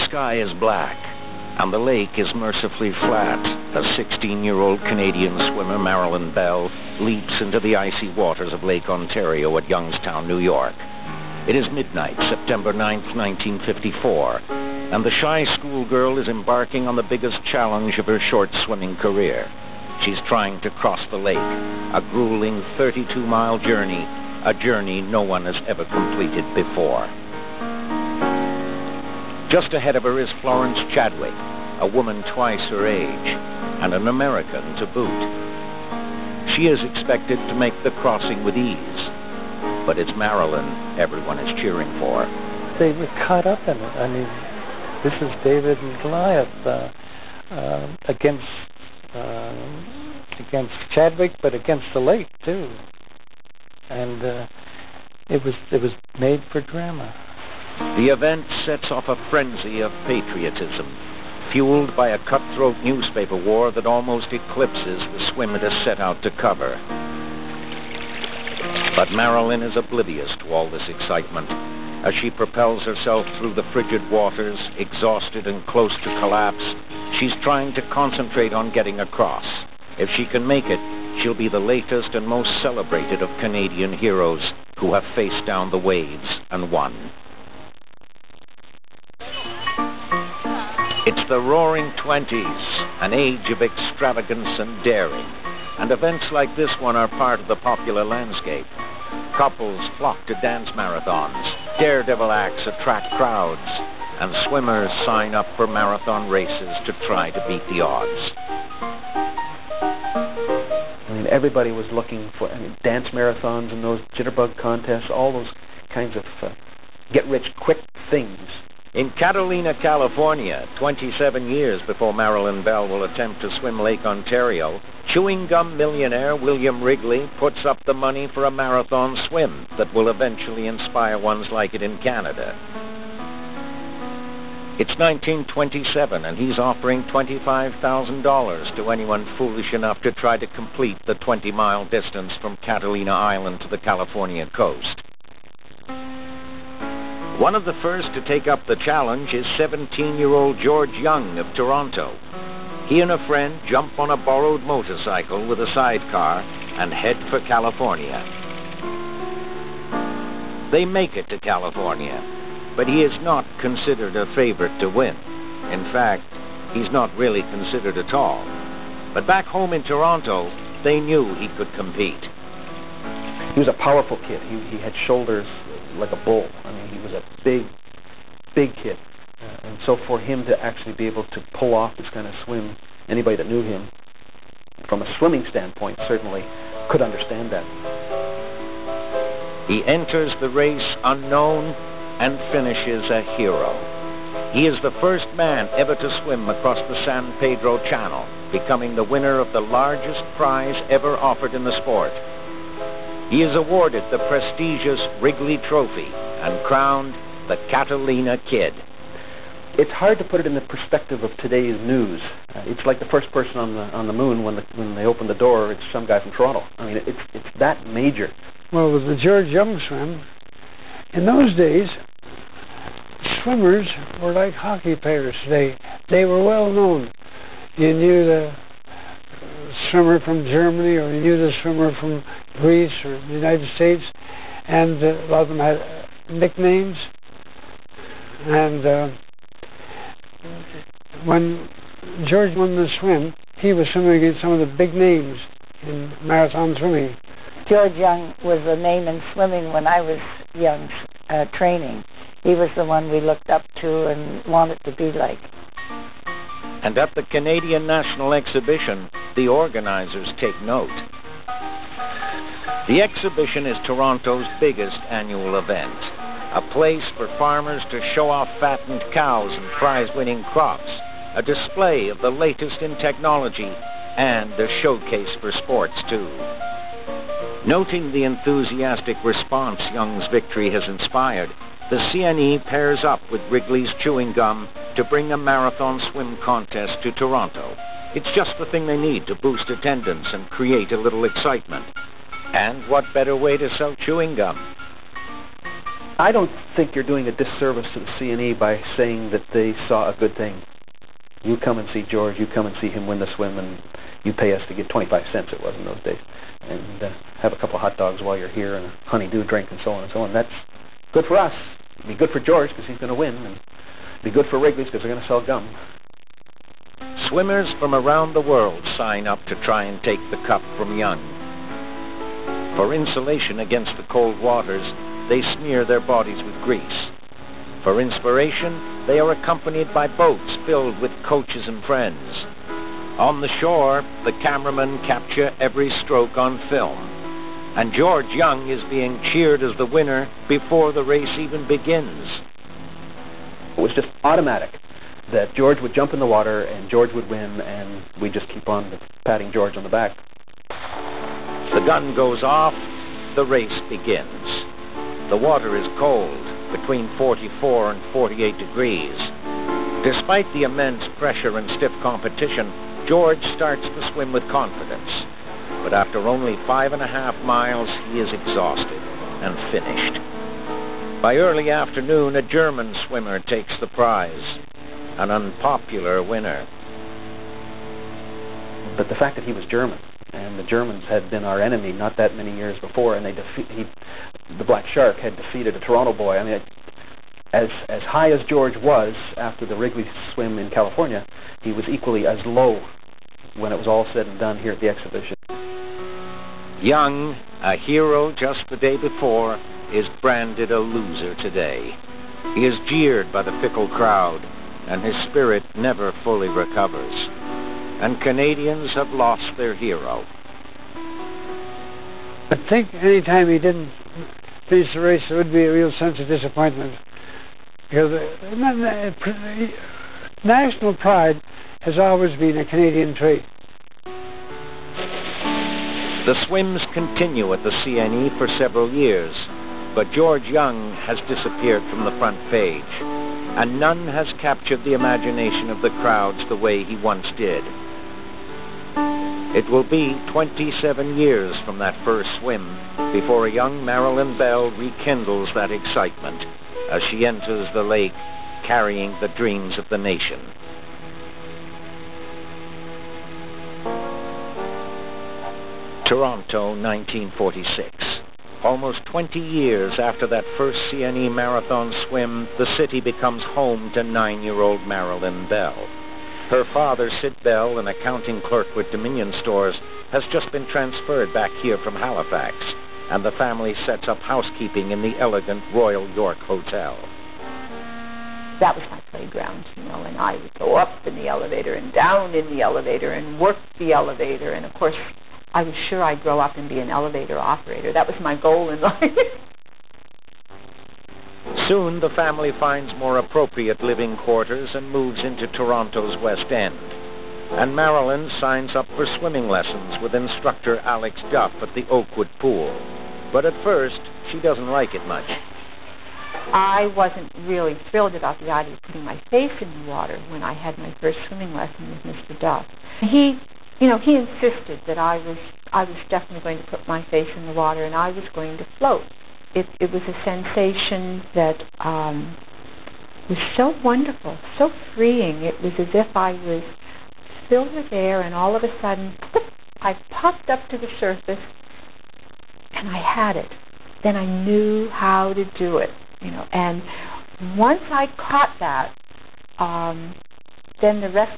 sky is black, and the lake is mercifully flat as 16-year-old Canadian swimmer Marilyn Bell leaps into the icy waters of Lake Ontario at Youngstown, New York. It is midnight, September 9th, 1954, and the shy schoolgirl is embarking on the biggest challenge of her short swimming career. She's trying to cross the lake, a grueling 32-mile journey, a journey no one has ever completed before. Just ahead of her is Florence Chadwick, a woman twice her age, and an American to boot. She is expected to make the crossing with ease, but it's Marilyn everyone is cheering for. They were caught up in it. I mean, this is David and Goliath against Chadwick, but against the lake too. And it was made for drama. The event sets off a frenzy of patriotism, fueled by a cutthroat newspaper war that almost eclipses the swim it has set out to cover. But Marilyn is oblivious to all this excitement. As she propels herself through the frigid waters, exhausted and close to collapse, she's trying to concentrate on getting across. If she can make it, she'll be the latest and most celebrated of Canadian heroes who have faced down the waves and won. It's the Roaring Twenties, an age of extravagance and daring, and events like this one are part of the popular landscape. Couples flock to dance marathons, daredevil acts attract crowds, and swimmers sign up for marathon races to try to beat the odds. I mean, everybody was looking for dance marathons and those jitterbug contests, all those kinds of get-rich-quick things. In Catalina, California, 27 years before Marilyn Bell will attempt to swim Lake Ontario, chewing gum millionaire William Wrigley puts up the money for a marathon swim that will eventually inspire ones like it in Canada. It's 1927, and he's offering $25,000 to anyone foolish enough to try to complete the 20-mile distance from Catalina Island to the California coast. One of the first to take up the challenge is 17-year-old George Young of Toronto. He and a friend jump on a borrowed motorcycle with a sidecar and head for California. They make it to California, but he is not considered a favorite to win. In fact, he's not really considered at all. But back home in Toronto, they knew he could compete. He was a powerful kid. He had shoulders like a bull. I mean, he was a big kid. And so for him to actually be able to pull off this kind of swim, anybody that knew him from a swimming standpoint certainly could understand that. He enters the race unknown and finishes a hero. He is the first man ever to swim across the San Pedro Channel, becoming the winner of the largest prize ever offered in the sport. He is awarded the prestigious Wrigley Trophy and crowned the Catalina Kid. It's hard to put it in the perspective of today's news. It's like the first person on the moon when they open the door. It's some guy from Toronto. I mean, it's that major. Well, with the George Young swim, in those days, swimmers were like hockey players today. They were well known. You knew the swimmer from Germany, or you knew the swimmer from Greece or the United States, and a lot of them had nicknames. And when George won the swim, he was swimming against some of the big names in marathon swimming. George Young was a name in swimming when I was young, training. He was the one we looked up to and wanted to be like. And at the Canadian National Exhibition, the organizers take note. The exhibition is Toronto's biggest annual event, a place for farmers to show off fattened cows and prize-winning crops, a display of the latest in technology, and a showcase for sports, too. Noting the enthusiastic response Young's victory has inspired, the CNE pairs up with Wrigley's Chewing Gum to bring a marathon swim contest to Toronto. It's just the thing they need to boost attendance and create a little excitement. And what better way to sell chewing gum? I don't think you're doing a disservice to the CNE by saying that they saw a good thing. You come and see George, you come and see him win the swim, and you pay us to get 25 cents, it was in those days, and have a couple of hot dogs while you're here and a honey-do drink and so on and so on. That's good for us. It'd be good for George because he's going to win, and be good for Wrigley's because they're going to sell gum. Swimmers from around the world sign up to try and take the cup from Young. For insulation against the cold waters, they smear their bodies with grease. For inspiration, they are accompanied by boats filled with coaches and friends. On the shore, the cameramen capture every stroke on film, and George Young is being cheered as the winner before the race even begins. It was just automatic that George would jump in the water and George would win, and we just keep on patting George on the back. The gun goes off, the race begins. The water is cold, between 44 and 48 degrees. Despite the immense pressure and stiff competition, George starts to swim with confidence. But after only 5.5 miles, he is exhausted and finished. By early afternoon, a German swimmer takes the prize, an unpopular winner. But the fact that he was German, and the Germans had been our enemy not that many years before, and the Black Shark had defeated a Toronto boy. I mean, as high as George was after the Wrigley swim in California, he was equally as low when it was all said and done here at the exhibition. Young, a hero just the day before, is branded a loser today. He is jeered by the fickle crowd, and his spirit never fully recovers. And Canadians have lost their hero. I think any time he didn't finish the race, there would be a real sense of disappointment. Because national pride has always been a Canadian trait. The swims continue at the CNE for several years, but George Young has disappeared from the front page, and none has captured the imagination of the crowds the way he once did. It will be 27 years from that first swim before a young Marilyn Bell rekindles that excitement as she enters the lake carrying the dreams of the nation. Toronto, 1946. Almost 20 years after that first CNE marathon swim, the city becomes home to 9-year-old Marilyn Bell. Her father, Sid Bell, an accounting clerk with Dominion Stores, has just been transferred back here from Halifax, and the family sets up housekeeping in the elegant Royal York Hotel. That was my playground, and I would go up in the elevator and down in the elevator and work the elevator, and of course, I was sure I'd grow up and be an elevator operator. That was my goal in life. Soon, the family finds more appropriate living quarters and moves into Toronto's West End. And Marilyn signs up for swimming lessons with instructor Alex Duff at the Oakwood Pool. But at first, she doesn't like it much. I wasn't really thrilled about the idea of putting my face in the water when I had my first swimming lesson with Mr. Duff. He insisted that I was definitely going to put my face in the water and I was going to float. It was a sensation that was so wonderful, so freeing. It was as if I was filled with air, and all of a sudden, I popped up to the surface, and I had it. Then I knew how to do it, And once I caught that, then the rest